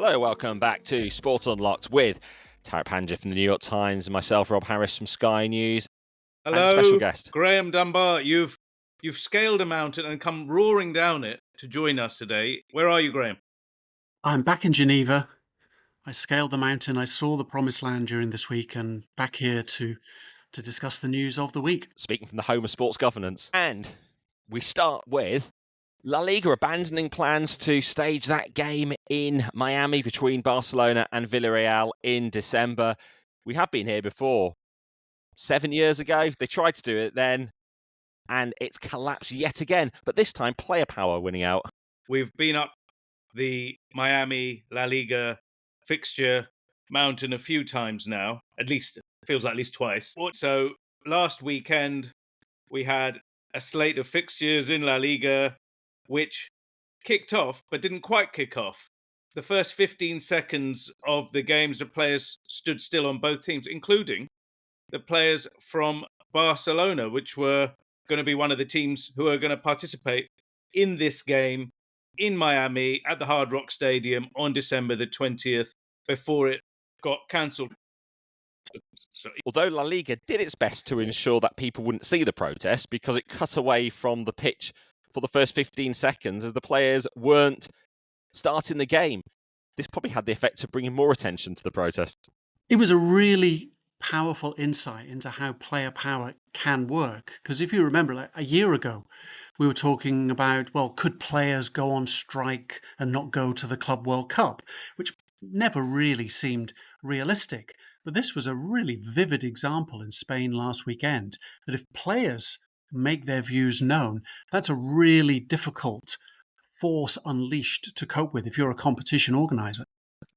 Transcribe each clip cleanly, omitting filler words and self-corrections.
Hello, welcome back to Sport Unlocked with Tariq Panja from the New York Times and myself, Rob Harris from Sky News. Hello, and a special guest. Graham Dunbar. You've scaled a mountain and come roaring down it to join us today. Where are you, Graham? I'm back in Geneva. I scaled the mountain. I saw the promised land during this week and back here to discuss the news of the week. Speaking from the home of sports governance. And we start with La Liga abandoning plans to stage that game in Miami between Barcelona and Villarreal in December. We have been here before. 7 years ago, they tried to do it then, and it's collapsed yet again. But this time, player power winning out. We've been up the Miami La Liga fixture mountain a few times now. At least, it feels like at least twice. So last weekend, we had a slate of fixtures in La Liga, which kicked off, but didn't quite kick off. The first 15 seconds of the games, the players stood still on both teams, including the players from Barcelona, which were going to be one of the teams who are going to participate in this game in Miami at the Hard Rock Stadium on December the 20th before it got cancelled. Although La Liga did its best to ensure that people wouldn't see the protest because it cut away from the pitch for the first 15 seconds as the players weren't starting the game. This probably had the effect of bringing more attention to the protest. It was a really powerful insight into how player power can work. Because if you remember, like a year ago, we were talking about, well, could players go on strike and not go to the Club World Cup, which never really seemed realistic. But this was a really vivid example in Spain last weekend, that if players make their views known, that's a really difficult force unleashed to cope with if you're a competition organizer.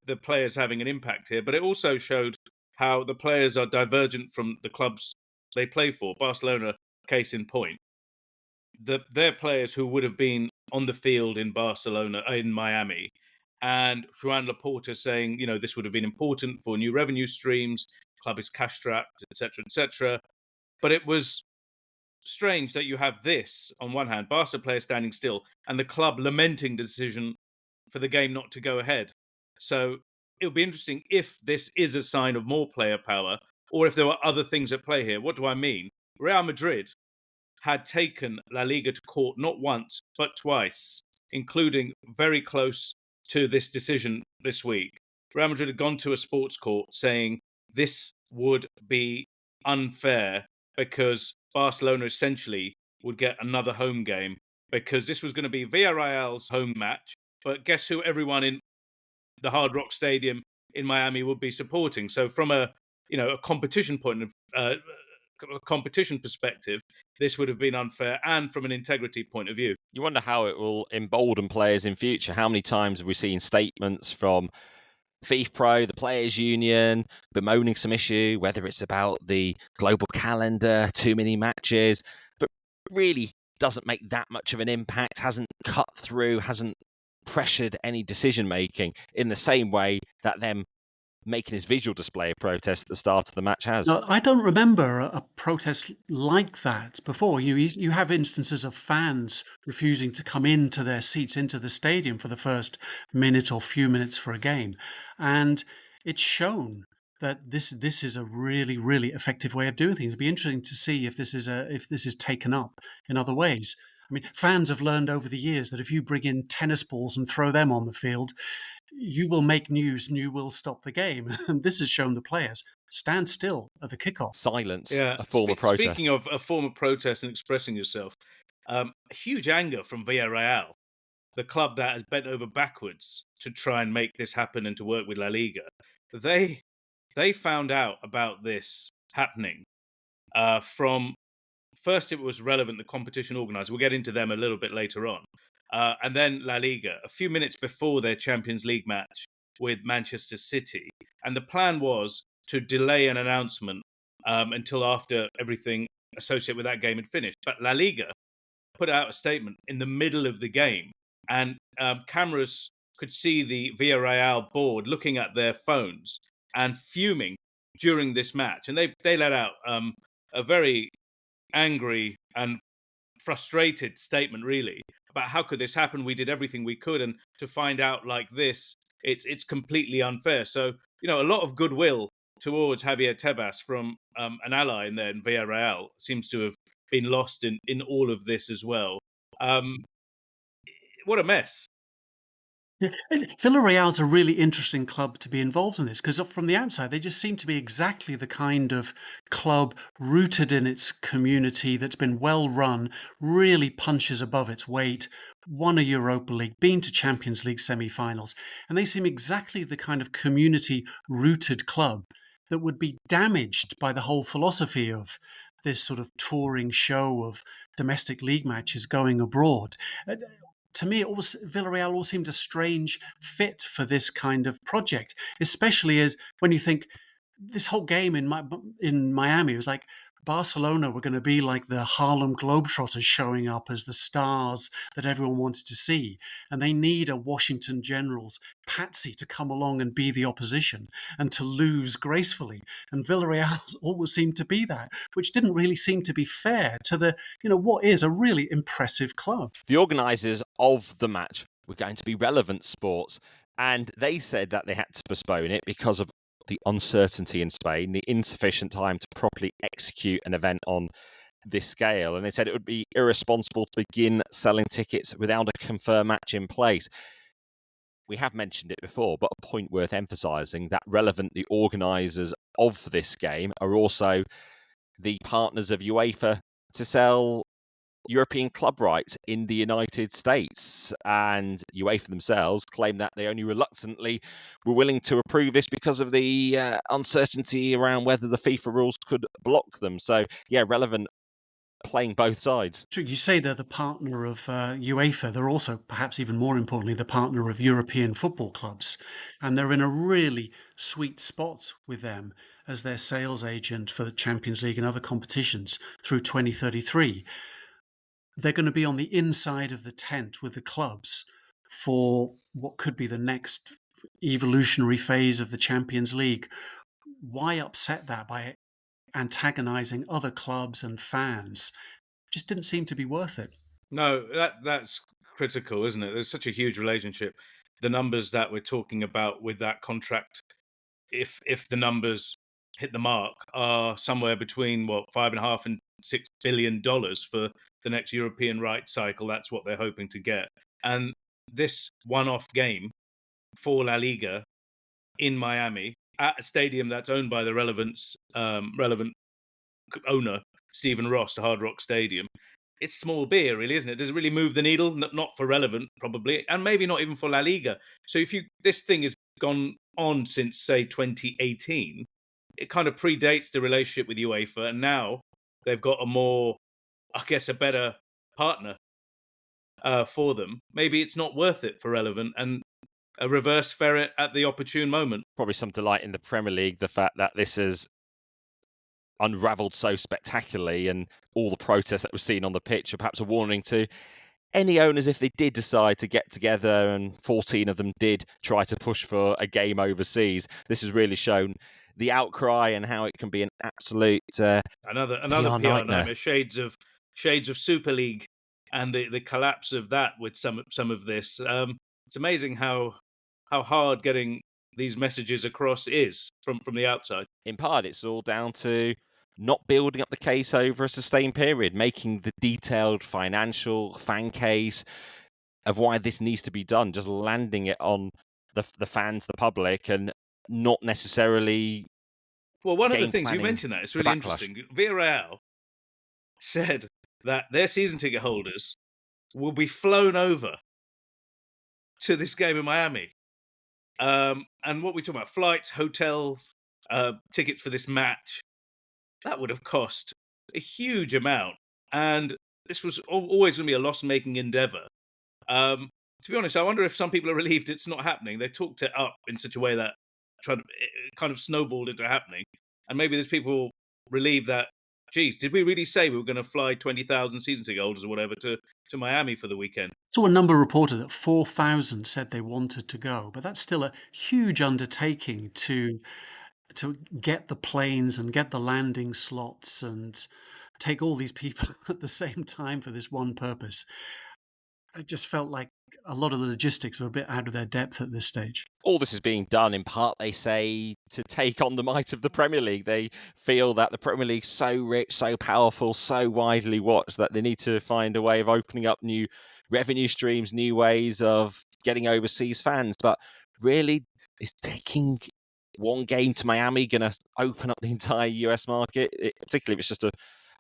The players having an impact here, but it also showed how the players are divergent from the clubs they play for. Barcelona, case in point. Their players who would have been on the field in Barcelona, in Miami, and Joan Laporta saying, this would have been important for new revenue streams, club is cash strapped, etc., etc. But it was strange that you have this, on one hand, Barca players standing still, and the club lamenting the decision for the game not to go ahead. So it'll be interesting if this is a sign of more player power, or if there were other things at play here. What do I mean? Real Madrid had taken La Liga to court not once, but twice, including very close to this decision this week. Real Madrid had gone to a sports court saying this would be unfair because Barcelona essentially would get another home game, because this was going to be Villarreal's home match. But guess who everyone in the Hard Rock Stadium in Miami would be supporting? So from a competition competition perspective, this would have been unfair, and from an integrity point of view. You wonder how it will embolden players in future. How many times have we seen statements from FIFPro, the Players Union, bemoaning some issue, whether it's about the global calendar, too many matches, but really doesn't make that much of an impact, hasn't cut through, hasn't pressured any decision making in the same way that them making his visual display of protest at the start of the match has. No, I don't remember a protest like that before. You have instances of fans refusing to come into their seats, into the stadium for the first minute or few minutes for a game. And it's shown that this is a really, really effective way of doing things. It'd be interesting to see if this is taken up in other ways. I mean, fans have learned over the years that if you bring in tennis balls and throw them on the field, you will make news and you will stop the game. And this has shown the players stand still at the kickoff. Silence, a form of protest. Speaking of a form of protest and expressing yourself, huge anger from Villarreal, the club that has bent over backwards to try and make this happen and to work with La Liga. They found out about this happening from, first it was relevant, the competition organizer. We'll get into them a little bit later on. And then La Liga, a few minutes before their Champions League match with Manchester City. And the plan was to delay an announcement until after everything associated with that game had finished. But La Liga put out a statement in the middle of the game, and cameras could see the Villarreal board looking at their phones and fuming during this match. And they let out a very angry and frustrated statement, really, about how could this happen? We did everything we could, and to find out like this it's completely unfair. So, a lot of goodwill towards Javier Tebas from an ally in there in Villarreal seems to have been lost in all of this as well. What a mess. Yeah. Villarreal's a really interesting club to be involved in this, because from the outside, they just seem to be exactly the kind of club rooted in its community that's been well run, really punches above its weight, won a Europa League, been to Champions League semi-finals. And they seem exactly the kind of community rooted club that would be damaged by the whole philosophy of this sort of touring show of domestic league matches going abroad. To me, Villarreal all seemed a strange fit for this kind of project, especially as when you think this whole game in Miami was like Barcelona were going to be like the Harlem Globetrotters showing up as the stars that everyone wanted to see. And they need a Washington Generals patsy to come along and be the opposition and to lose gracefully. And Villarreal always seemed to be that, which didn't really seem to be fair to what is a really impressive club. The organisers of the match were going to be Relevant Sports, and they said that they had to postpone it because of the uncertainty in Spain, the insufficient time to properly execute an event on this scale. And they said it would be irresponsible to begin selling tickets without a confirmed match in place. We have mentioned it before, but a point worth emphasising that Relevant, the organisers of this game, are also the partners of UEFA to sell European club rights in the United States, and UEFA themselves claim that they only reluctantly were willing to approve this because of the uncertainty around whether the FIFA rules could block them. So, yeah, Relevant playing both sides. True, you say they're the partner of UEFA. They're also, perhaps even more importantly, the partner of European football clubs. And they're in a really sweet spot with them as their sales agent for the Champions League and other competitions through 2033. They're going to be on the inside of the tent with the clubs for what could be the next evolutionary phase of the Champions League. Why upset that by antagonizing other clubs and fans? Just didn't seem to be worth it. No, that's critical, isn't it? There's such a huge relationship. The numbers that we're talking about with that contract, if the numbers hit the mark, are somewhere between $5.5 and $6 billion for the next European rights cycle. That's what they're hoping to get. And this one-off game for La Liga in Miami at a stadium that's owned by the relevant owner, Stephen Ross, the Hard Rock Stadium. It's small beer, really, isn't it? Does it really move the needle? Not for Relevant, probably, and maybe not even for La Liga. So this thing has gone on since, say, 2018. It kind of predates the relationship with UEFA, and now they've got a better partner for them. Maybe it's not worth it for Relevant, and a reverse ferret at the opportune moment. Probably some delight in the Premier League, the fact that this has unravelled so spectacularly, and all the protests that we've seen on the pitch are perhaps a warning to any owners if they did decide to get together, and 14 of them did try to push for a game overseas. This has really shown the outcry and how it can be an absolute another PR PR nightmare. nightmare. Shades of Super League and the collapse of that with some of this. It's amazing how hard getting these messages across is from the outside. In part, it's all down to not building up the case over a sustained period, making the detailed financial fan case of why this needs to be done, just landing it on the fans, the public, and not necessarily. Well, one of the game things you planning mentioned that it's the really backlash. interesting. Villarreal said that their season ticket holders will be flown over to this game in Miami. And what we talk about, flights, hotels, tickets for this match, that would have cost a huge amount. And this was always going to be a loss-making endeavor. To be honest, I wonder if some people are relieved it's not happening. They talked it up in such a way that it kind of snowballed into happening. And maybe there's people relieved that, geez, did we really say we were going to fly 20,000 season ticket holders or whatever to Miami for the weekend? Saw a number reported that 4,000 said they wanted to go, but that's still a huge undertaking to get the planes and get the landing slots and take all these people at the same time for this one purpose. it just felt like a lot of the logistics were a bit out of their depth at this stage. All this is being done in part, they say, to take on the might of the Premier League. They feel that the Premier League's so rich, so powerful, so widely watched that they need to find a way of opening up new revenue streams, new ways of getting overseas fans. But really, is taking one game to Miami going to open up the entire US market? Particularly if it's just a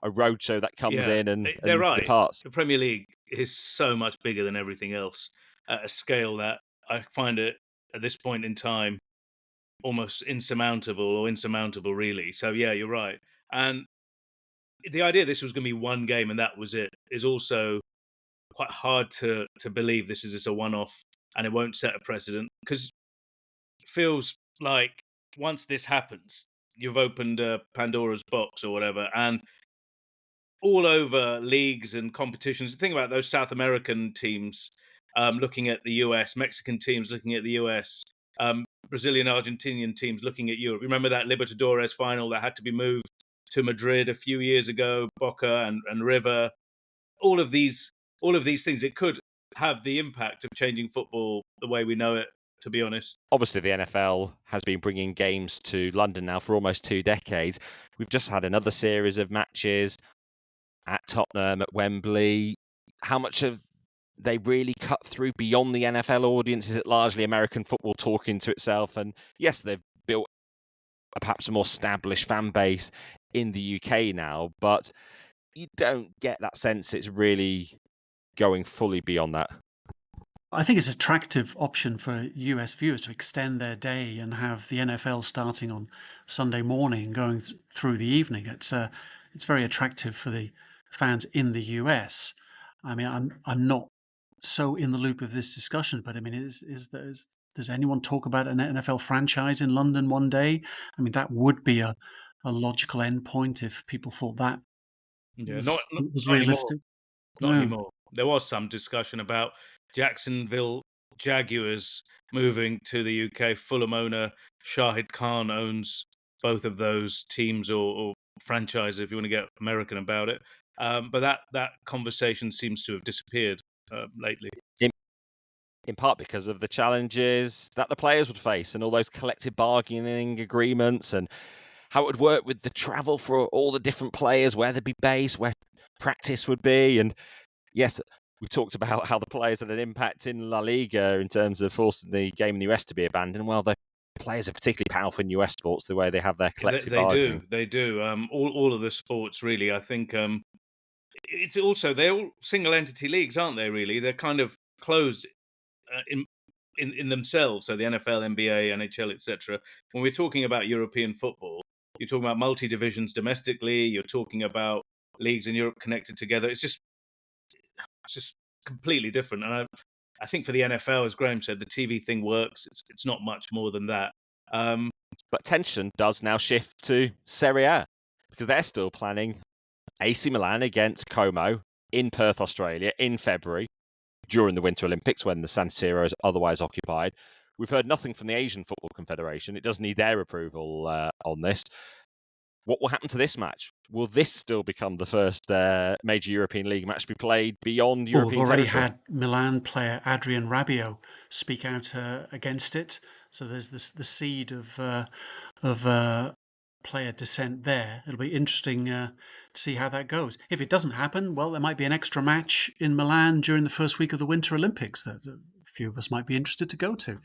roadshow that comes in and they're right. departs. The Premier League is so much bigger than everything else at a scale that I find it, at this point in time, almost insurmountable really. So yeah, you're right. And the idea this was going to be one game and that was it is also quite hard to believe this is just a one-off and it won't set a precedent, because it feels like once this happens, you've opened Pandora's box or whatever, and all over leagues and competitions. Think about those South American teams looking at the US, Mexican teams looking at the US, Brazilian, Argentinian teams looking at Europe. Remember that Libertadores final that had to be moved to Madrid a few years ago, Boca and River. All of these things, it could have the impact of changing football the way we know it, to be honest. Obviously, the NFL has been bringing games to London now for almost 2 decades. We've just had another series of matches at Tottenham, at Wembley. How much have they really cut through beyond the NFL audience? Is it largely American football talking to itself? And yes, they've built perhaps a more established fan base in the UK now, but you don't get that sense it's really going fully beyond that. I think it's an attractive option for US viewers to extend their day and have the NFL starting on Sunday morning, going through the evening. It's very attractive for the fans in the US. I mean, I'm not so in the loop of this discussion, but I mean, does anyone talk about an NFL franchise in London one day? I mean, that would be a logical endpoint if people thought that was realistic. Not anymore. There was some discussion about Jacksonville Jaguars moving to the UK. Fulham owner Shahid Khan owns both of those teams or franchises, if you want to get American about it. But that conversation seems to have disappeared lately. In part because of the challenges that the players would face and all those collective bargaining agreements and how it would work with the travel for all the different players, where they'd be based, where practice would be. And yes, we talked about how the players had an impact in La Liga in terms of forcing the game in the US to be abandoned. Well, the players are particularly powerful in US sports, the way they have their collective bargaining. They do. All of the sports, really. I think it's also, they're all single entity leagues, aren't they, really? They're kind of closed in themselves. So the NFL, NBA, NHL, etc. When we're talking about European football, you're talking about multi-divisions domestically, you're talking about leagues in Europe connected together. It's just completely different. And I think for the NFL, as Graham said, the TV thing works. It's not much more than that. But attention does now shift to Serie A, because they're still planning AC Milan against Como in Perth, Australia, in February, during the Winter Olympics when the San Siro is otherwise occupied. We've heard nothing from the Asian Football Confederation. It does need their approval on this. What will happen to this match? Will this still become the first major European League match to be played beyond European We've already territory? had Milan player Adrian Rabiot speak out against it. So there's the seed of player dissent there. It'll be interesting to see how that goes. If it doesn't happen, well, there might be an extra match in Milan during the first week of the Winter Olympics that a few of us might be interested to go to.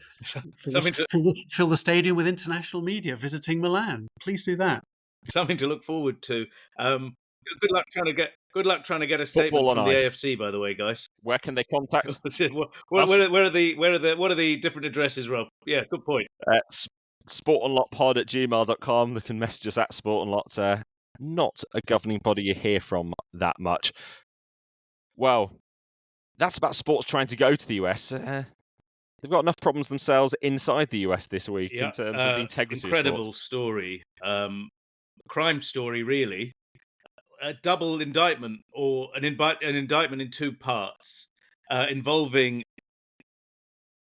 Fill the stadium with international media visiting Milan. Please do that. Something to look forward to. Good luck trying to get a statement from the AFC, by the way, guys. Where can they contact us? Where are the different addresses, Rob? Yeah, good point. sportunlockpod@gmail.com. They can message us at sportunlocked. Not a governing body you hear from that much. Well, that's about sports trying to go to the US. They've got enough problems themselves inside the US this week in terms of the integrity incredible of sports. Story. Crime story, really. A double indictment, or an indictment in 2 parts, involving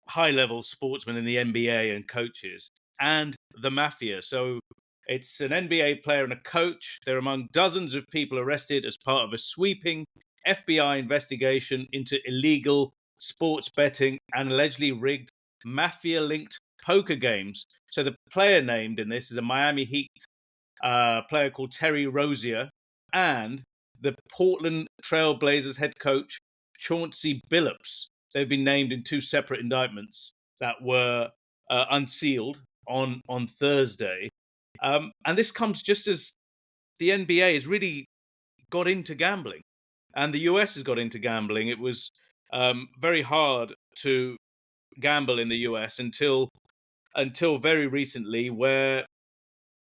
high-level sportsmen in the NBA and coaches, and the mafia. So it's an NBA player and a coach. They're among dozens of people arrested as part of a sweeping FBI investigation into illegal sports betting and allegedly rigged mafia-linked poker games. So the player named in this is a Miami Heat player called Terry Rozier and the Portland Trail Blazers head coach Chauncey Billups. They've been named in two separate indictments that were unsealed on Thursday. And this comes just as the NBA has really got into gambling and the US has got into gambling. It was very hard to gamble in the US until very recently, where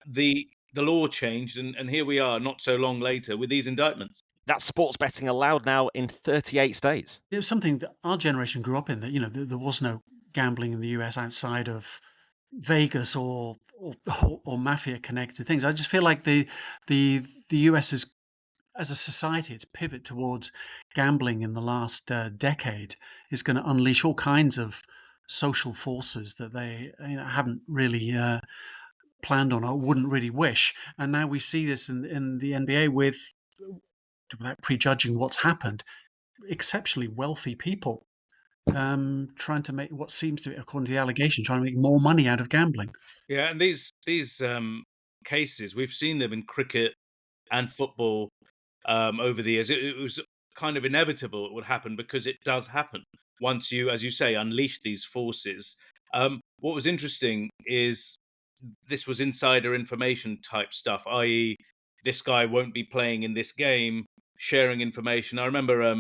the law changed, and here we are not so long later with these indictments. That's sports betting allowed now in 38 states. It was something that our generation grew up in, that, there was no gambling in the US outside of Vegas or mafia connected things. I just feel like the US is, as a society, its pivot towards gambling in the last decade is going to unleash all kinds of social forces that they haven't really planned on or wouldn't really wish. And now we see this in the NBA without prejudging what's happened, exceptionally wealthy people trying to make what seems to be, according to the allegation, trying to make more money out of gambling. Yeah, and these cases, we've seen them in cricket and football over the years. It was kind of inevitable it would happen because it does happen once you, as you say, unleash these forces. What was interesting is this was insider information type stuff, i.e., this guy won't be playing in this game, sharing information. I remember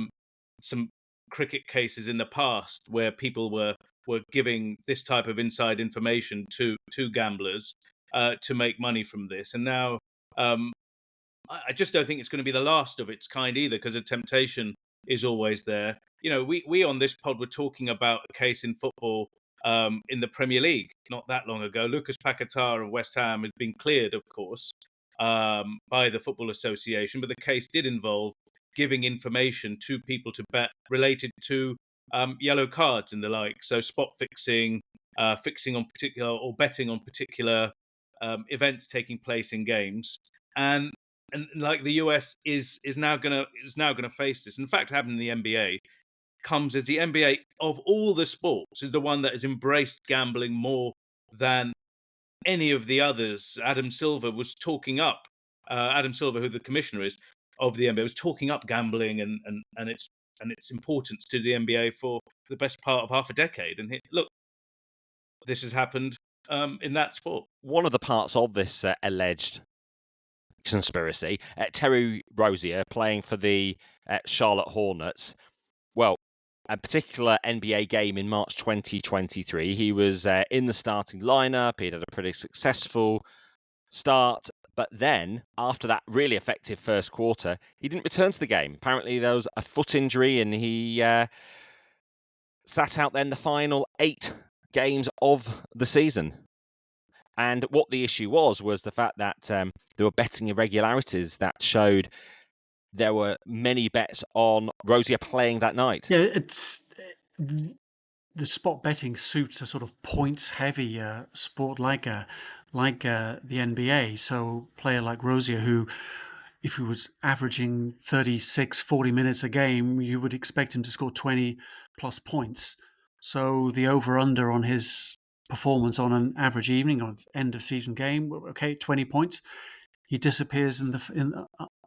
some cricket cases in the past where people were giving this type of inside information to gamblers to make money from this. And now I just don't think it's going to be the last of its kind either, because the temptation is always there. We on this pod were talking about a case in football in the Premier League not that long ago. Lucas Paquetá of West Ham has been cleared, of course, by the Football Association, but the case did involve giving information to people to bet related to yellow cards and the like. So spot fixing, fixing on particular or betting on particular events taking place in games, and like the US is now gonna face this. In fact, happening in the NBA comes as the NBA of all the sports is the one that has embraced gambling more than any of the others. Adam Silver was talking up. Adam Silver, who the commissioner is of the NBA, was talking up gambling and its importance to the NBA for the best part of half a decade. And look, this has happened in that sport. One of the parts of this alleged conspiracy, Terry Rozier playing for the Charlotte Hornets. Well, a particular NBA game in March 2023, he was in the starting lineup. He'd had a pretty successful start, but then after that really effective first quarter, he didn't return to the game. Apparently there was a foot injury and he sat out then the final 8 games of the season. And what the issue was the fact that there were betting irregularities that showed there were many bets on Rozier playing that night. Yeah, it's the spot betting suits a sort of points-heavy sport like the NBA. So a player like Rozier, who, if he was averaging 36, 40 minutes a game, you would expect him to score 20 plus points. So the over-under on his performance on an average evening or end of season game, okay, 20 points. He disappears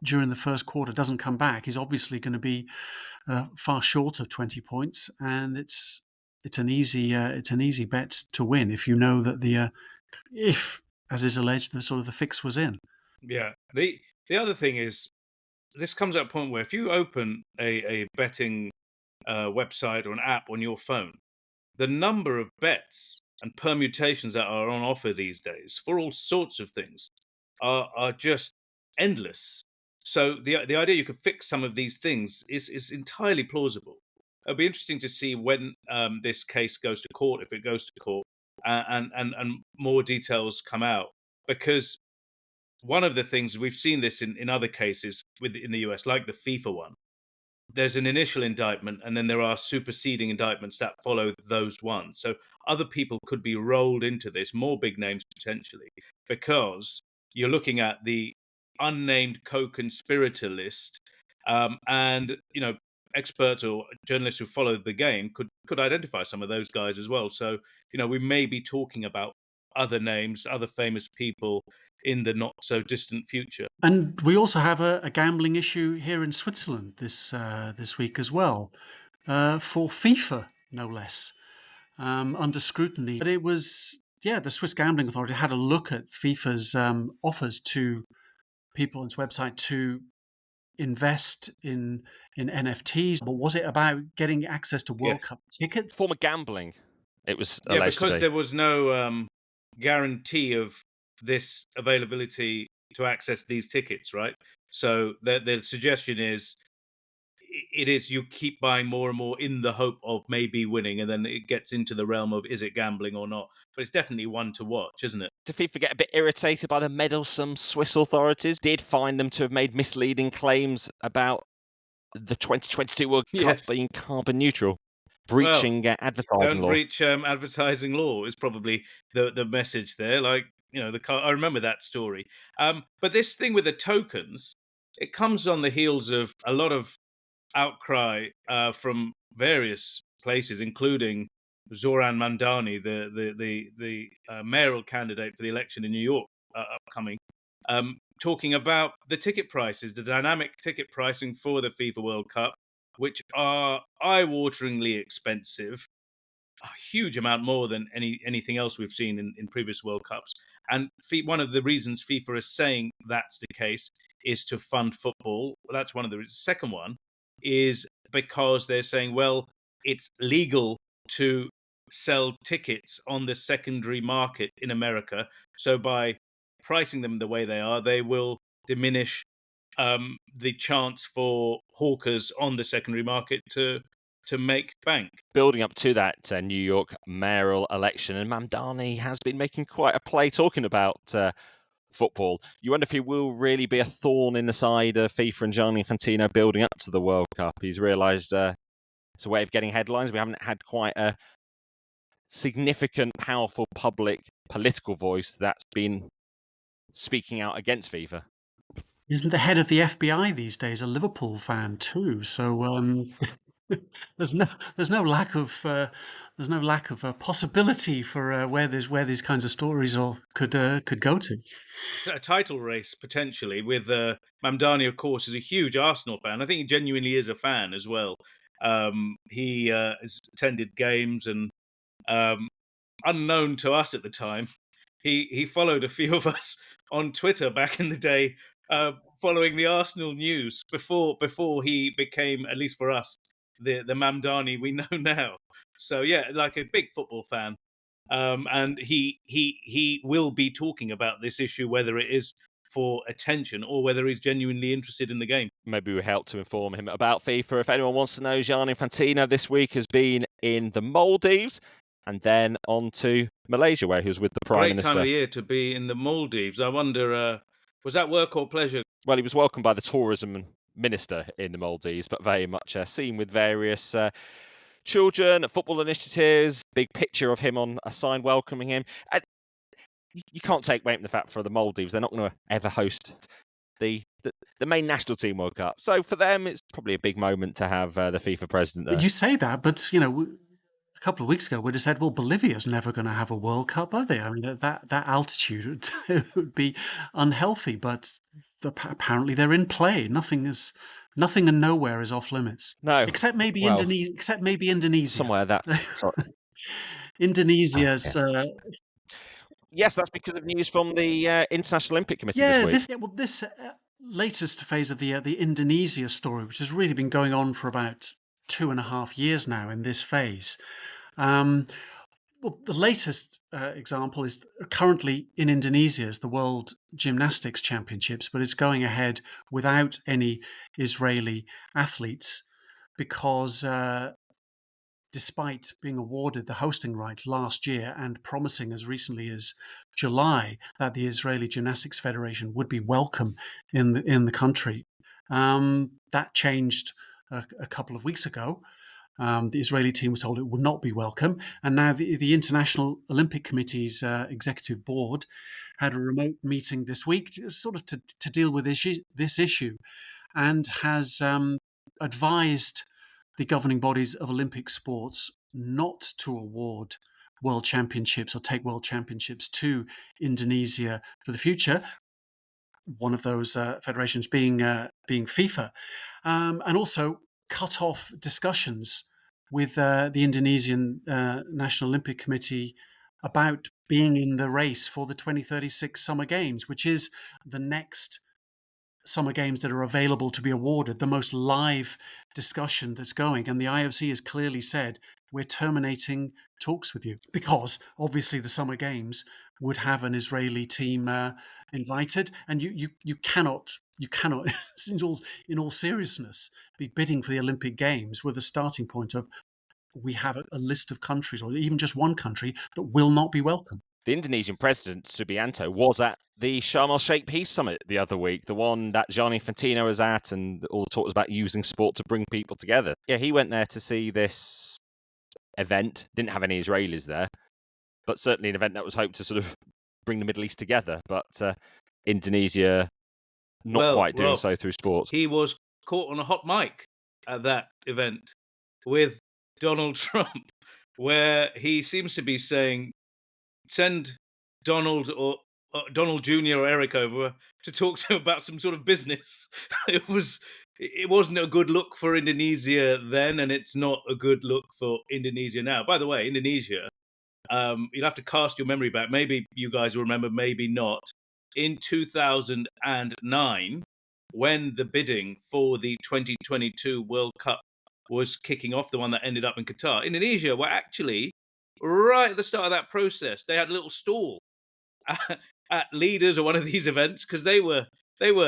during the first quarter, doesn't come back. He's obviously going to be far short of 20 points, and it's an easy bet to win if you know that if, as is alleged, the fix was in. Yeah. The other thing is, this comes at a point where if you open a betting website or an app on your phone, the number of bets and permutations that are on offer these days for all sorts of things are just endless. So the idea you could fix some of these things is entirely plausible. It'll be interesting to see when this case goes to court, if it goes to court, and more details come out. Because one of the things we've seen this in other cases in the US, like the FIFA one, there's an initial indictment and then there are superseding indictments that follow those ones. So other people could be rolled into this, more big names potentially, because you're looking at the unnamed co-conspirator list. And, experts or journalists who follow the game could identify some of those guys as well. So, we may be talking about other names, other famous people in the not so distant future. And we also have a gambling issue here in Switzerland this week as well, for FIFA, no less, under scrutiny. But it was, the Swiss Gambling Authority had a look at FIFA's offers to people on its website to invest in NFTs. But was it about getting access to World Cup tickets? Form of gambling, it was Yeah, alleged to because be. there was no guarantee of this availability to access these tickets, right? So the suggestion is, you keep buying more and more in the hope of maybe winning, and then it gets into the realm of, is it gambling or not? But it's definitely one to watch, isn't it? Did FIFA get a bit irritated by the meddlesome Swiss authorities? Did find them to have made misleading claims about the 2022 World Cup being carbon neutral, breaching advertising Don't law. breach advertising law is probably the message there. Like, I remember that story. But this thing with the tokens, it comes on the heels of a lot of outcry from various places, including Zoran Mandani, the mayoral candidate for the election in New York upcoming, talking about the ticket prices, the dynamic ticket pricing for the FIFA World Cup, which are eye-wateringly expensive, a huge amount more than anything else we've seen in previous World Cups. And one of the reasons FIFA is saying that's the case is to fund football. Well, that's one of the reasons. The second one is because they're saying, well, it's legal to sell tickets on the secondary market in America. So by pricing them the way they are, they will diminish the chance for hawkers on the secondary market to make bank. Building up to that New York mayoral election, and Mamdani has been making quite a play talking about football. You wonder if he will really be a thorn in the side of FIFA and Gianni Infantino building up to the World Cup. He's realised it's a way of getting headlines. We haven't had quite a significant, powerful public political voice that's been speaking out against FIFA. Isn't the head of the FBI these days a Liverpool fan too? So there's no lack of possibility for where these kinds of stories could go to. A title race potentially with Mamdani, of course, is a huge Arsenal fan. I think he genuinely is a fan as well. He has attended games, and unknown to us at the time, he followed a few of us on Twitter back in the day, following the Arsenal news before he became, at least for us, the Mamdani we know now. So yeah, like a big football fan. And he will be talking about this issue, whether it is for attention or whether he's genuinely interested in the game. Maybe we help to inform him about FIFA. If anyone wants to know, Gianni Infantino this week has been in the Maldives and then on to Malaysia, where he was with the Prime Minister. Great time of the year to be in the Maldives. I wonder, was that work or pleasure? Well, he was welcomed by the tourism minister in the Maldives, but very much seen with various children, football initiatives, big picture of him on a sign welcoming him. And you can't take away from the fact for the Maldives, they're not going to ever host the main national team World Cup. So for them, it's probably a big moment to have the FIFA president there. You say that, but a couple of weeks ago we'd have said, well, Bolivia's never going to have a World Cup, are they? I mean, that altitude would be unhealthy, but apparently they're in play. Nothing and nowhere is off limits. No, except maybe Indonesia. Somewhere that. Indonesia's. Yes, that's because of news from the International Olympic Committee this week. This latest phase of the Indonesia story, which has really been going on for about 2.5 years now in this phase. Well, the latest example is currently in Indonesia is the World Gymnastics Championships, but it's going ahead without any Israeli athletes because despite being awarded the hosting rights last year and promising as recently as July that the Israeli Gymnastics Federation would be welcome in the country, that changed a couple of weeks ago. The Israeli team was told it would not be welcome, and now the International Olympic Committee's executive board had a remote meeting this week to deal with this issue, and has advised the governing bodies of Olympic sports not to award world championships or take world championships to Indonesia for the future. One of those federations being FIFA, and also cut off discussions with the Indonesian National Olympic Committee about being in the race for the 2036 Summer Games, which is the next Summer Games that are available to be awarded, the most live discussion that's going. And the IOC has clearly said, we're terminating talks with you, because obviously the Summer Games would have an Israeli team invited, and you cannot in all seriousness be bidding for the Olympic Games with a starting point of, we have a list of countries, or even just one country, that will not be welcome. The Indonesian president, Subianto, was at the Sharm el-Sheikh Peace Summit the other week, the one that Gianni Infantino was at, and all the talk was about using sport to bring people together. Yeah, he went there to see this event. Didn't have any Israelis there, but certainly an event that was hoped to sort of bring the Middle East together. But Indonesia not quite doing so through sports. He was caught on a hot mic at that event with Donald Trump, where he seems to be saying, send Donald or Donald Jr. or Eric over to talk to him about some sort of business. It wasn't a good look for Indonesia then, and it's not a good look for Indonesia now. By the way, Indonesia, you'll have to cast your memory back. Maybe you guys will remember, maybe not. In 2009, when the bidding for the 2022 World Cup was kicking off, the one that ended up in Qatar, Indonesia were actually right at the start of that process. They had a little stall at Leaders or one of these events, because they were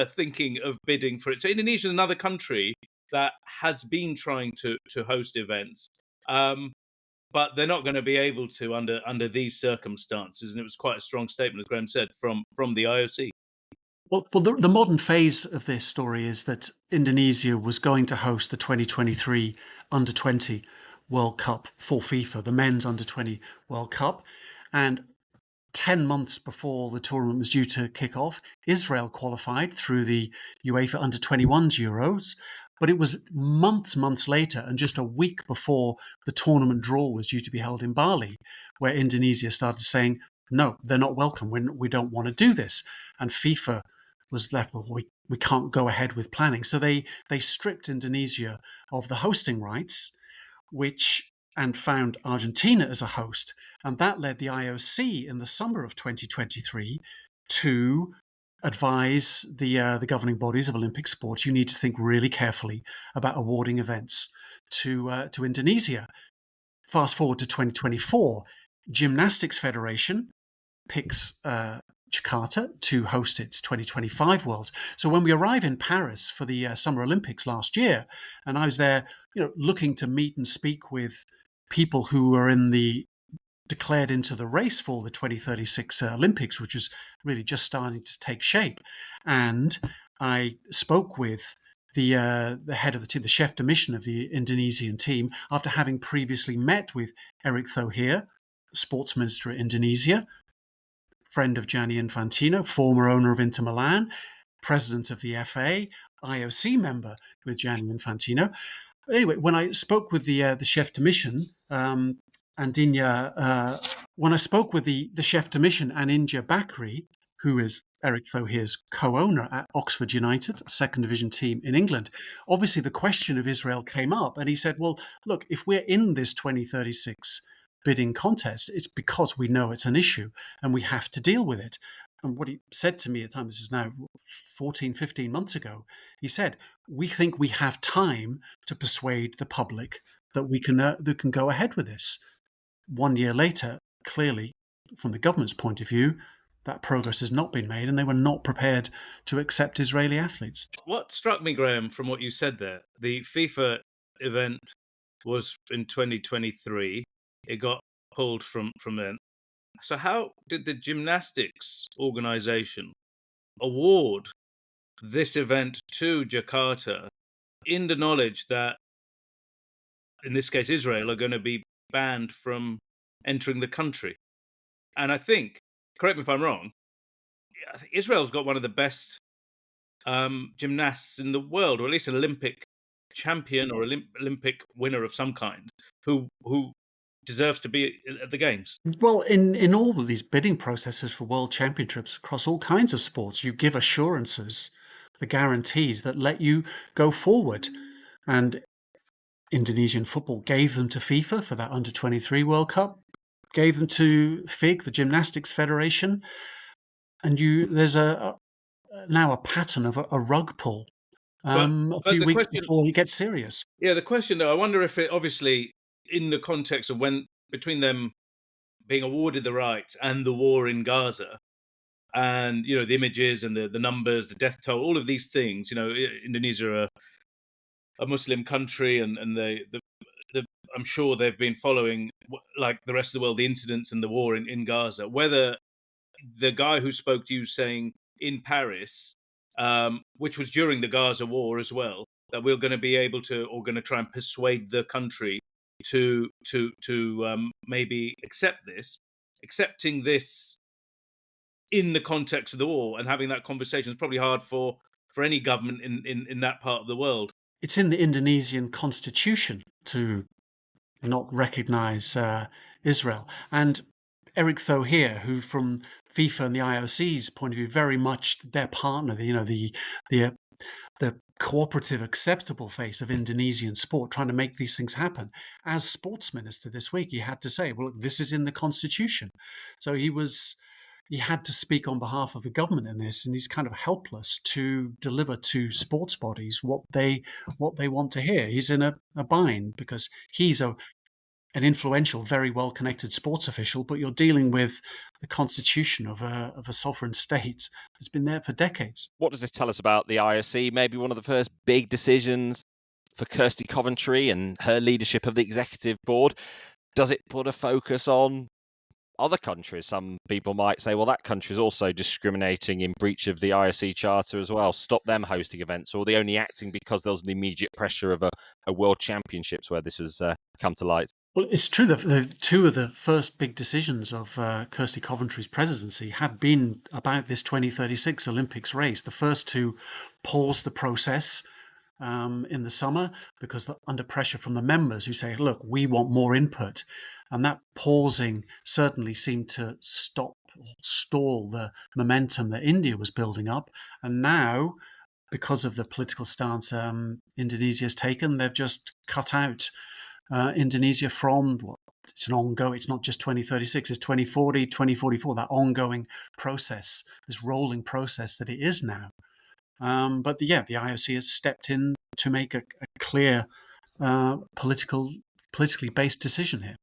thinking of bidding for it. So Indonesia is another country that has been trying to host events, but they're not going to be able to under these circumstances. And it was quite a strong statement, as Graham said, from the IOC. Well, the modern phase of this story is that Indonesia was going to host the 2023 Under-20 World Cup for FIFA, the men's Under-20 World Cup. And 10 months before the tournament was due to kick off, Israel qualified through the UEFA Under-21s Euros. But it was months later, and just a week before the tournament draw was due to be held in Bali, where Indonesia started saying, no, they're not welcome. We don't want to do this. And FIFA was left, well, we can't go ahead with planning. So they stripped Indonesia of the hosting rights, and found Argentina as a host. And that led the IOC in the summer of 2023 to advise the governing bodies of Olympic sports, you need to think really carefully about awarding events to Indonesia. Fast forward to 2024, Gymnastics Federation picks Jakarta to host its 2025 Worlds. So when we arrive in Paris for the Summer Olympics last year, and I was there, looking to meet and speak with people who were declared into the race for the 2036 Olympics, which was really just starting to take shape. And I spoke with the head of the team, the chef de mission of the Indonesian team, after having previously met with Erick Thohir, sports minister at Indonesia, friend of Gianni Infantino, former owner of Inter Milan, president of the FA, IOC member with Gianni Infantino. But anyway, when I spoke with the chef de mission, when I spoke with the chef de mission, Aninja Bakri, who is Erick Thohir's co-owner at Oxford United, a second division team in England, obviously the question of Israel came up, and he said, well, look, if we're in this 2036 bidding contest, it's because we know it's an issue and we have to deal with it. And what he said to me at the time, this is now 14, 15 months ago, he said, we think we have time to persuade the public that we can go ahead with this. 1 year later, clearly, from the government's point of view, that progress has not been made, and they were not prepared to accept Israeli athletes. What struck me, Graham, from what you said there, the FIFA event was in 2023. It got pulled from then. So how did the gymnastics organization award this event to Jakarta in the knowledge that, in this case, Israel are going to be banned from entering the country? And I think, correct me if I'm wrong, I think Israel's got one of the best gymnasts in the world, or at least Olympic champion or Olympic winner of some kind who deserves to be at the games. Well, in all of these bidding processes for world championships across all kinds of sports, you give assurances, the guarantees that let you go forward. And Indonesian football gave them to FIFA for that under-23 World Cup, gave them to FIG, the Gymnastics Federation, and there's now a pattern of a rug pull a few the weeks question- before it gets serious. Yeah, the question though, I wonder if it obviously in the context of when between them being awarded the right and the war in Gaza, and the images and the numbers, the death toll, all of these things. Indonesia, a Muslim country, and I'm sure they've been following, like the rest of the world, the incidents and the war in Gaza. Whether the guy who spoke to you saying in Paris, which was during the Gaza war as well, that we're going to be able to, or going to try and persuade the country to maybe accepting this in the context of the war, and having that conversation is probably hard for any government in that part of the world. It's in the Indonesian constitution to not recognize Israel. And Eric Thohir, who from FIFA and the IOC's point of view, very much their partner, the cooperative, acceptable face of Indonesian sport, trying to make these things happen. As sports minister this week, he had to say, well, look, this is in the constitution. So he had to speak on behalf of the government in this, and he's kind of helpless to deliver to sports bodies what they want to hear. He's in a bind because he's an influential, very well-connected sports official, but you're dealing with the constitution of a sovereign state that's been there for decades. What does this tell us about the IOC? Maybe one of the first big decisions for Kirsty Coventry and her leadership of the executive board. Does it put a focus on other countries? Some people might say, well, that country is also discriminating in breach of the IOC charter as well. Stop them hosting events, or are they only acting because there's an immediate pressure of a world championships where this has come to light? Well, it's true that the two of the first big decisions of Kirsty Coventry's presidency have been about this 2036 Olympics race. The first to pause the process in the summer because under pressure from the members who say, look, we want more input. And that pausing certainly seemed to stop or stall the momentum that India was building up. And now, because of the political stance Indonesia has taken, they've just cut out Indonesia from, it's an ongoing, it's not just 2036, it's 2040, 2044, that ongoing process, this rolling process that it is now. But the IOC has stepped in to make a clear politically based decision here.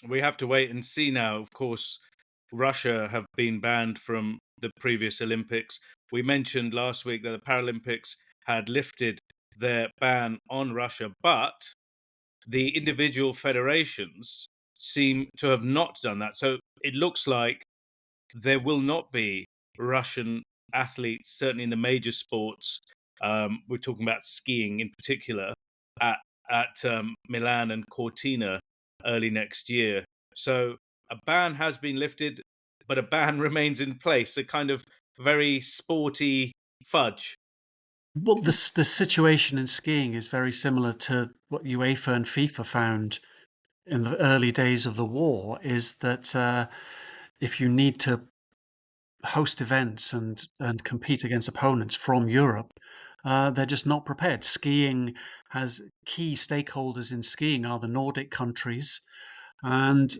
We have to wait and see now. Of course, Russia have been banned from the previous Olympics. We mentioned last week that the Paralympics had lifted their ban on Russia, but the individual federations seem to have not done that. So it looks like there will not be Russian athletes, certainly in the major sports. We're talking about skiing in particular at Milan and Cortina early next year. So a ban has been lifted, but a ban remains in place, a kind of very sporty fudge. Well, the situation in skiing is very similar to what UEFA and FIFA found in the early days of the war, is that if you need to host events and compete against opponents from Europe, they're just not prepared. Skiing has key stakeholders in skiing are the Nordic countries, and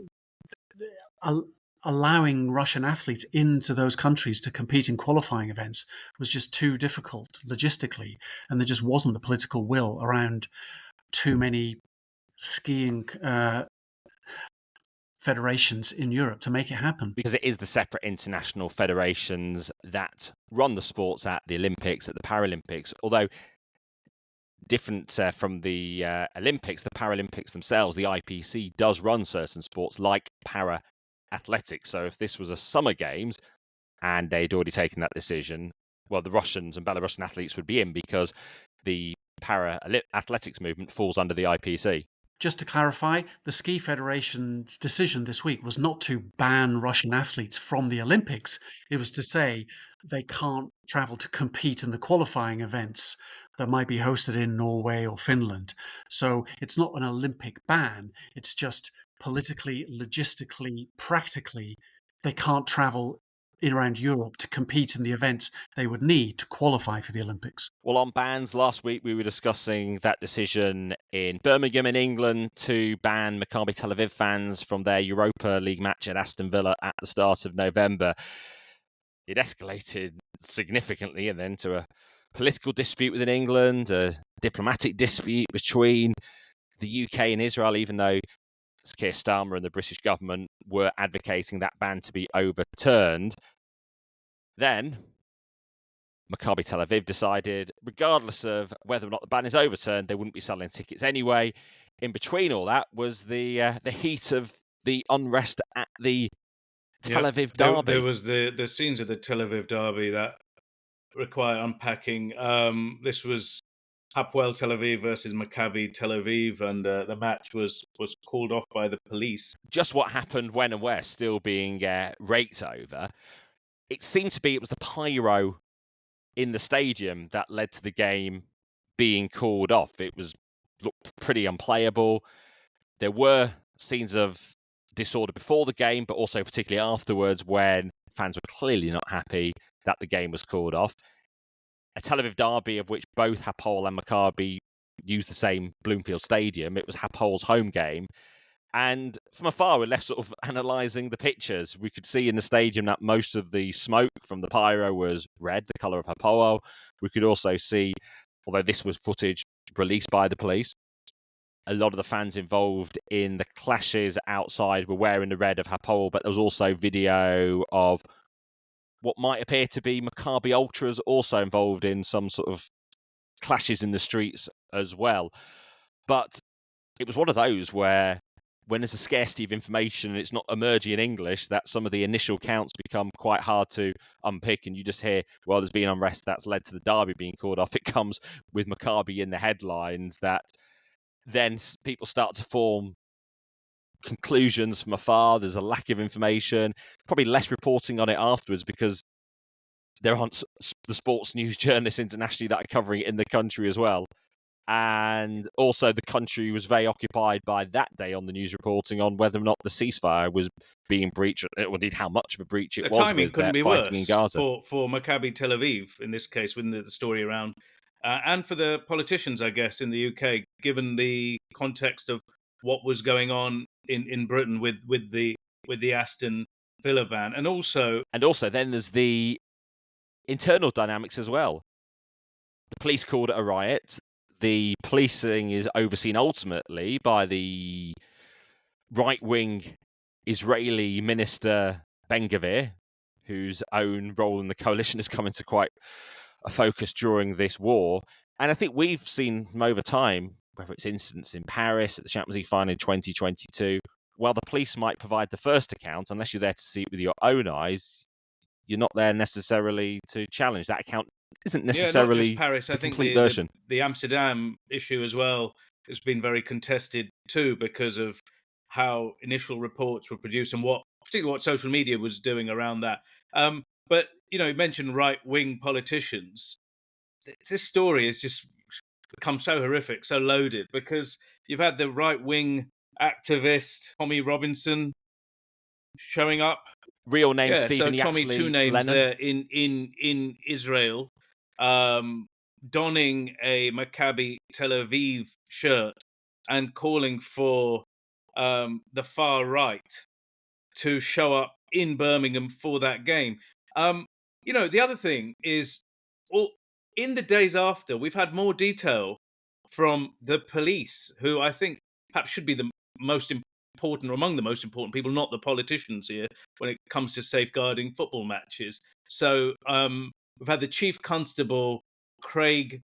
allowing Russian athletes into those countries to compete in qualifying events was just too difficult logistically, and there just wasn't the political will around too many skiing federations in Europe to make it happen. Because it is the separate international federations that run the sports at the Olympics, at the Paralympics, although different from the Olympics, the Paralympics themselves, the IPC does run certain sports like para athletics. So if this was a summer games and they'd already taken that decision, well, the Russians and Belarusian athletes would be in because the para athletics movement falls under the IPC. Just to clarify, the Ski Federation's decision this week was not to ban Russian athletes from the Olympics. It was to say they can't travel to compete in the qualifying events that might be hosted in Norway or Finland. So it's not an Olympic ban. It's just politically, logistically, practically, they can't travel in around Europe to compete in the events they would need to qualify for the Olympics. Well, on bans, last week we were discussing that decision in Birmingham in England to ban Maccabi Tel Aviv fans from their Europa League match at Aston Villa at the start of November. It escalated significantly and then to a political dispute within England, a diplomatic dispute between the UK and Israel, even though Keir Starmer and the British government were advocating that ban to be overturned. Then Maccabi Tel Aviv decided, regardless of whether or not the ban is overturned, they wouldn't be selling tickets anyway. In between all that was the heat of the unrest at the Tel Aviv derby. There was the scenes of the Tel Aviv derby that require unpacking. This was Hapoel Tel Aviv versus Maccabi Tel Aviv, and the match was called off by the police. Just what happened when and where still being raked over. It seemed to be it was the pyro in the stadium that led to the game being called off. It looked pretty unplayable. There were scenes of disorder before the game, but also particularly afterwards when fans were clearly not happy that the game was called off. A Tel Aviv derby of which both Hapoel and Maccabi used the same Bloomfield Stadium. It was Hapoel's home game. And from afar, we're left sort of analysing the pictures. We could see in the stadium that most of the smoke from the pyro was red, the colour of Hapoel. We could also see, although this was footage released by the police, a lot of the fans involved in the clashes outside were wearing the red of Hapoel, but there was also video of what might appear to be Maccabi ultras also involved in some sort of clashes in the streets as well. But it was one of those where when there's a scarcity of information and it's not emerging in English, that some of the initial counts become quite hard to unpick, and you just hear, well, there's been unrest that's led to the derby being called off. It comes with Maccabi in the headlines that then people start to form conclusions from afar. There's a lack of information, probably less reporting on it afterwards because there aren't the sports news journalists internationally that are covering it in the country as well. And also the country was very occupied by that day on the news reporting on whether or not the ceasefire was being breached, or indeed how much of a breach it was. The timing couldn't be worse in Gaza. for Maccabi Tel Aviv, in this case, with the story around, and for the politicians, I guess, in the UK, given the context of what was going on in Britain with the Aston Villa ban. And also then there's the internal dynamics as well. The police called it a riot. The policing is overseen ultimately by the right-wing Israeli minister Ben-Gvir, whose own role in the coalition has come into quite a focus during this war. And I think we've seen over time, whether it's incidents in Paris at the Champions League final in 2022, while the police might provide the first account, unless you're there to see it with your own eyes, you're not there necessarily to challenge. That account isn't necessarily not just Paris. I think the Amsterdam issue as well has been very contested too, because of how initial reports were produced and particularly what social media was doing around that. But you mentioned right-wing politicians. This story has just become so horrific, so loaded, because you've had the right-wing activist Tommy Robinson showing up. Real name Stephen so Tommy, two names Lennon. there in Israel, donning a Maccabi Tel Aviv shirt and calling for the far right to show up in Birmingham for that game. The other thing is, in the days after, we've had more detail from the police, who I think perhaps should be the most important, or among the most important people, not the politicians here, when it comes to safeguarding football matches. So we've had the Chief Constable, Craig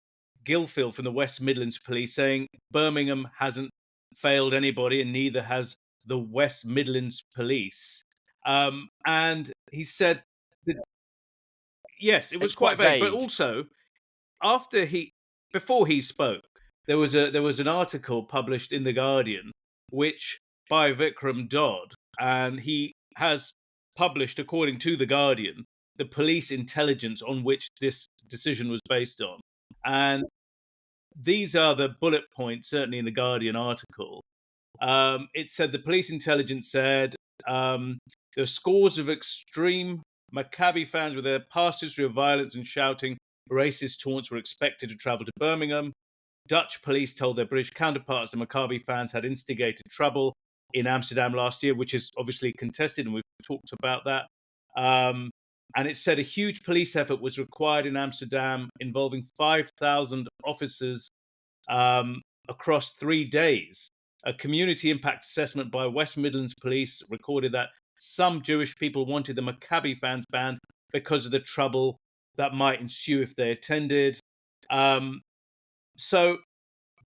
Gilfield from the West Midlands Police, saying Birmingham hasn't failed anybody and neither has the West Midlands Police. And he said that, yes, it was quite vague. But also, before he spoke, there was an article published in The Guardian, which by Vikram Dodd, and he has published, according to The Guardian, the police intelligence on which this decision was based on. And these are the bullet points, certainly in the Guardian article. It said the police intelligence said there are scores of extreme Maccabi fans with their past history of violence and shouting racist taunts were expected to travel to Birmingham. Dutch police told their British counterparts the Maccabi fans had instigated trouble in Amsterdam last year, which is obviously contested, and we've talked about that. And it said a huge police effort was required in Amsterdam involving 5,000 officers across 3 days. A community impact assessment by West Midlands Police recorded that some Jewish people wanted the Maccabi fans banned because of the trouble that might ensue if they attended. So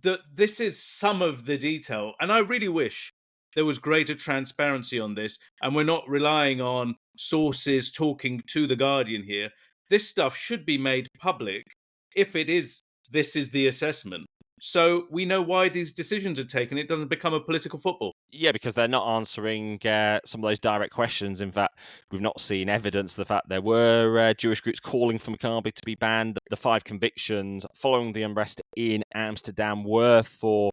this is some of the detail. And I really wish there was greater transparency on this. And we're not relying on sources talking to The Guardian here. This stuff should be made public if this is the assessment. So we know why these decisions are taken. It doesn't become a political football. Yeah, because they're not answering some of those direct questions. In fact, we've not seen evidence of the fact there were Jewish groups calling for Maccabi to be banned. The 5 convictions following the unrest in Amsterdam were for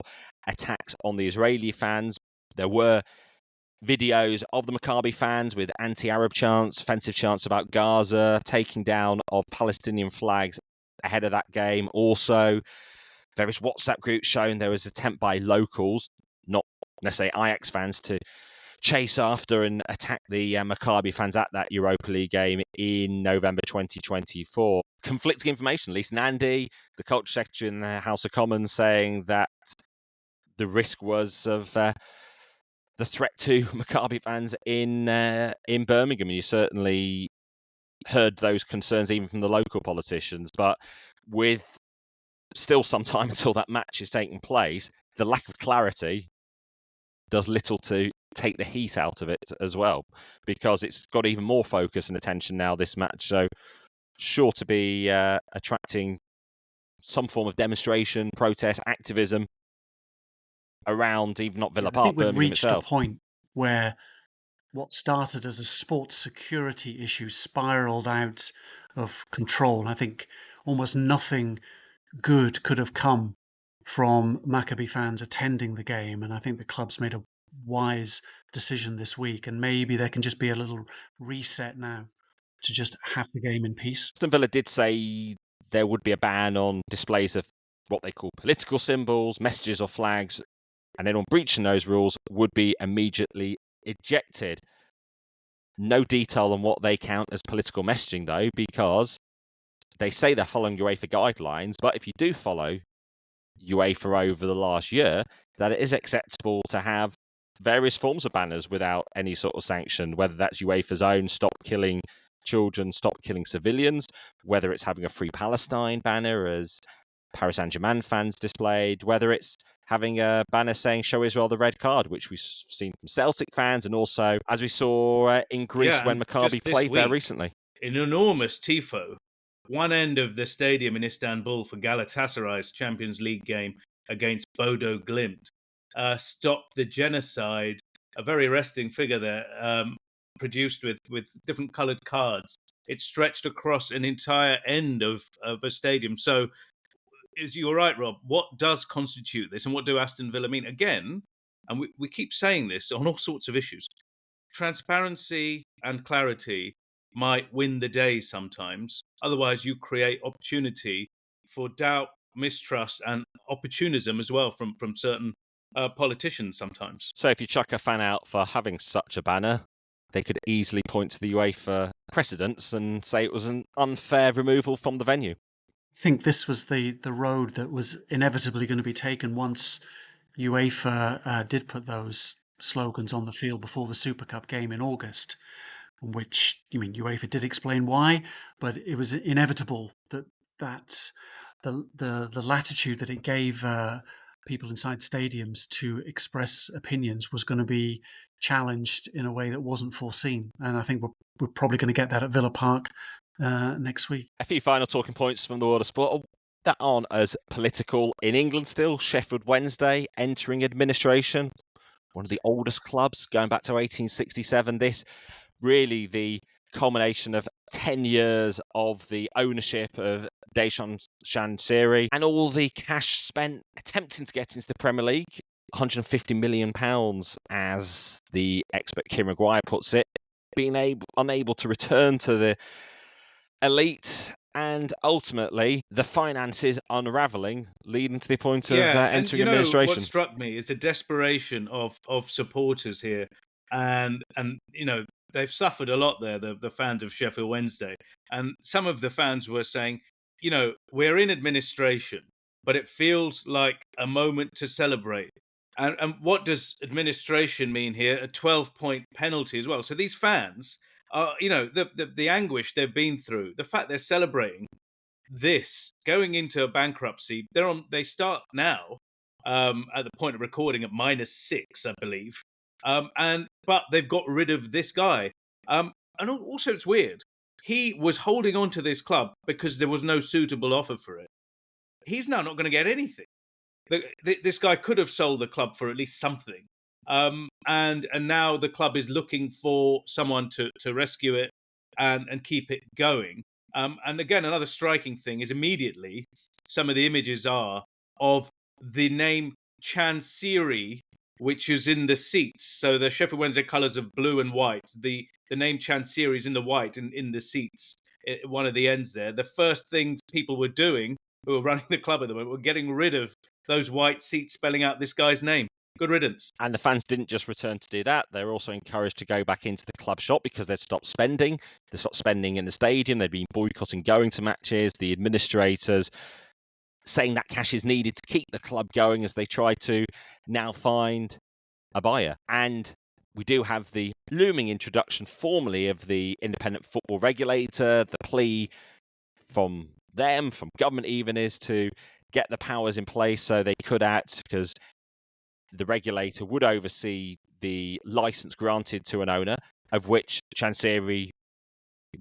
attacks on the Israeli fans. There were videos of the Maccabi fans with anti-Arab chants, offensive chants about Gaza, taking down of Palestinian flags ahead of that game. Also, various WhatsApp groups showing there was an attempt by locals, not necessarily Ajax fans, to chase after and attack the Maccabi fans at that Europa League game in November 2024. Conflicting information, at least Nandi, the culture secretary in the House of Commons, saying that the risk was of the threat to Maccabi fans in Birmingham. And you certainly heard those concerns even from the local politicians. But with still some time until that match is taking place, the lack of clarity does little to take the heat out of it as well, because it's got even more focus and attention now, this match. So sure to be attracting some form of demonstration, protest, activism around even not Villa Park, Birmingham reached itself. a point where what started as a sports security issue spiraled out of control. I think almost nothing good could have come from Maccabi fans attending the game, and I think the club's made a wise decision this week, and maybe there can just be a little reset now to just have the game in peace. Aston Villa did say there would be a ban on displays of what they call political symbols, messages or flags, and anyone breaching those rules would be immediately ejected. No detail on what they count as political messaging, though, because they say they're following UEFA guidelines, but if you do follow UEFA over the last year, that it is acceptable to have various forms of banners without any sort of sanction, whether that's UEFA's own Stop Killing Children, Stop Killing Civilians, whether it's having a Free Palestine banner as Paris Saint-Germain fans displayed, whether it's having a banner saying Show Israel the Red Card, which we've seen from Celtic fans, and also as we saw in Greece when Maccabi played there recently. An enormous tifo. One end of the stadium in Istanbul for Galatasaray's Champions League game against Bodo Glimt. Stop the Genocide, a very arresting figure there, produced with different coloured cards. It stretched across an entire end of a stadium. So, you're right, Rob. What does constitute this, and what do Aston Villa mean? Again, and we keep saying this on all sorts of issues, transparency and clarity might win the day sometimes. Otherwise, you create opportunity for doubt, mistrust, and opportunism as well from certain politicians sometimes. So if you chuck a fan out for having such a banner, they could easily point to the UEFA precedents and say it was an unfair removal from the venue. I think this was the road that was inevitably going to be taken once UEFA did put those slogans on the field before the Super Cup game in August, which, UEFA did explain why, but it was inevitable that the latitude that it gave people inside stadiums to express opinions was going to be challenged in a way that wasn't foreseen. And I think we're probably going to get that at Villa Park next week. A few final talking points from the world of sport that aren't as political. In England still, Sheffield Wednesday entering administration. One of the oldest clubs, going back to 1867. This really the culmination of 10 years of the ownership of Dejan Shansiri and all the cash spent attempting to get into the Premier League, £150 million, as the expert Kim Maguire puts it, being unable to return to the elite, and ultimately the finances unravelling, leading to the point of entering administration. What struck me is the desperation of supporters here, and they've suffered a lot there, the fans of Sheffield Wednesday, and some of the fans were saying, we're in administration, but it feels like a moment to celebrate. And what does administration mean here? A 12-point penalty as well. So these fans are, the anguish they've been through, the fact they're celebrating this going into a bankruptcy. They start now at the point of recording at -6, I believe. But they've got rid of this guy. And also it's weird. He was holding on to this club because there was no suitable offer for it. He's now not going to get anything. This guy could have sold the club for at least something. And now the club is looking for someone to rescue it and keep it going. And again, another striking thing is immediately some of the images are of the name Chansiri, which is in the seats. So the Sheffield Wednesday colours of blue and white. The name Chansiri is in the white and in the seats, at one of the ends there. The first things people were doing, who were running the club at the moment, were getting rid of those white seats spelling out this guy's name. Good riddance. And the fans didn't just return to do that. They were also encouraged to go back into the club shop because they'd stopped spending. They stopped spending in the stadium. They'd been boycotting going to matches. The administrators saying that cash is needed to keep the club going as they try to now find a buyer. And we do have the looming introduction formally of the independent football regulator. The plea from them, from government even, is to get the powers in place so they could act, because the regulator would oversee the license granted to an owner, of which Chansiri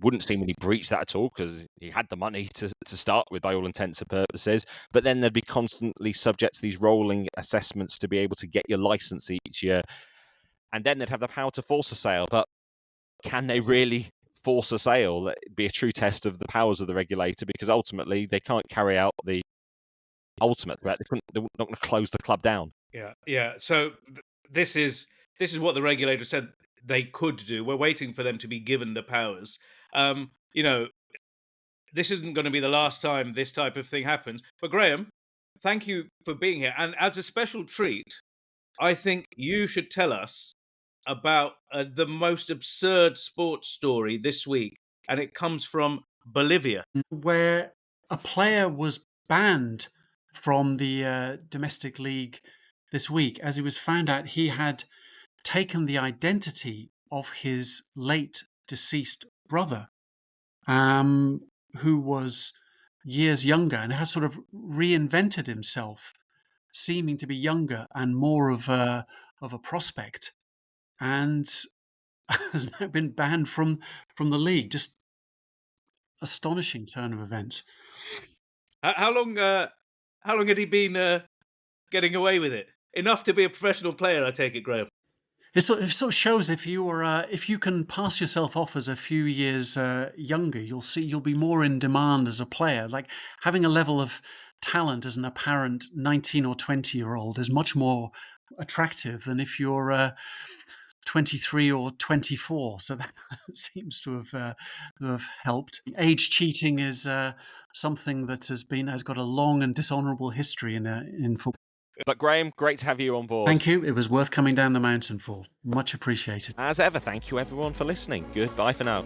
wouldn't seemingly breach that at all because he had the money to start with by all intents and purposes. But then they'd be constantly subject to these rolling assessments to be able to get your license each year. And then they'd have the power to force a sale. But can they really force a sale? It'd be a true test of the powers of the regulator, because ultimately they can't carry out the ultimate threat. They're not going to close the club down. Yeah. So this is what the regulator said they could do. We're waiting for them to be given the powers. This isn't going to be the last time this type of thing happens. But Graham, thank you for being here. And as a special treat, I think you should tell us about the most absurd sports story this week. And it comes from Bolivia, where a player was banned from the domestic league this week as it was found out he had taken the identity of his late deceased brother, who was years younger and had sort of reinvented himself, seeming to be younger and more of a prospect, and has now been banned from the league. Just astonishing turn of events. How long had he been getting away with it? Enough to be a professional player, I take it, Graham. It sort of shows if you can pass yourself off as a few years younger, you'll be more in demand as a player. Like, having a level of talent as an apparent 19 or 20-year-old is much more attractive than if you're 23 or 24. So that seems to have helped. Age cheating is something that has got a long and dishonourable history in football. But Graham, great to have you on board. Thank you. It was worth coming down the mountain for. Much appreciated. As ever, thank you everyone for listening. Goodbye for now.